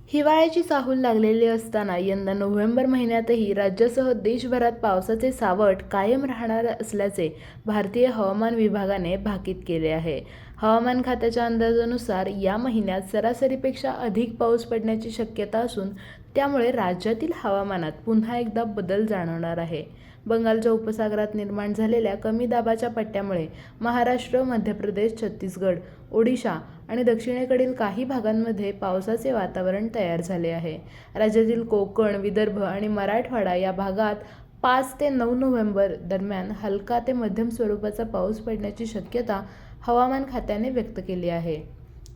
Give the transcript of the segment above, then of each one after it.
हिवाळ्याची चाहूल लागलेली असताना यंदा नोव्हेंबर महिन्यातही राज्यासह देशभरात पावसाचे सावट कायम राहणार असल्याचे भारतीय हवामान विभागाने भाकीत केले आहे. हवामान खात्याच्या अंदाजानुसार या महिन्यात सरासरीपेक्षा अधिक पाऊस पडण्याची शक्यता असून त्यामुळे राज्यातील हवामानात पुन्हा एकदा बदल जाणवणार आहे. बंगालच्या उपसागरात निर्माण झालेल्या कमी दाबाच्या पट्ट्यामुळे महाराष्ट्र, मध्य प्रदेश, छत्तीसगड, ओडिशा आणि दक्षिणेकडील काही भागांमध्ये पावसाचे वातावरण तयार झाले आहे. राज्यातील कोकण, विदर्भ आणि मराठवाडा या भागात 5 ते 9 नोव्हेंबर दरम्यान हलका ते मध्यम स्वरूपाचा पाऊस पडण्याची शक्यता हवामान खात्याने व्यक्त केली आहे.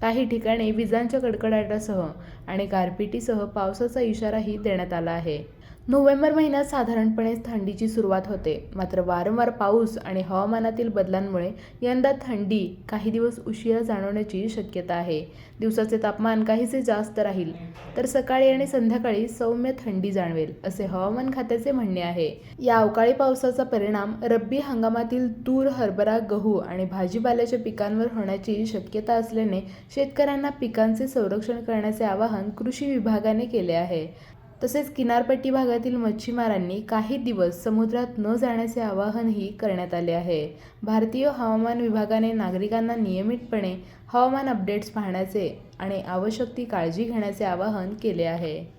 काही ठिकाणी विजांच्या कडकडाटासह आणि गारपिटीसह पावसाचा इशाराही देण्यात आला आहे. नोव्हेंबर महिन्यात साधारणपणे थंडीची सुरुवात होते, मात्र वारंवार पाऊस आणि हवामानातील बदलांमुळे यंदा थंडी काही दिवस उशिरा जाणवण्याची शक्यता आहे. दिवसाचे तापमान काहीसे जास्त राहील, तर सकाळी आणि संध्याकाळी सौम्य थंडी जाणवेल, असे हवामान खात्याचे म्हणणे आहे. या अवकाळी पावसाचा परिणाम रब्बी हंगामातील तूर, हरभरा, गहू आणि भाजीपाल्याच्या पिकांवर होण्याची शक्यता असल्याने शेतकऱ्यांना पिकांचे संरक्षण करण्याचे आवाहन कृषी विभागाने केले आहे. तसेच किनारपट्टी भागातील मच्छीमारांनी काही दिवस समुद्रात न जाण्याचे आवाहनही करण्यात आले आहे. भारतीय हवामान विभागाने नागरिकांना नियमितपणे हवामान अपडेट्स पाहण्याचे आणि आवश्यक ती काळजी घेण्याचे आवाहन केले आहे.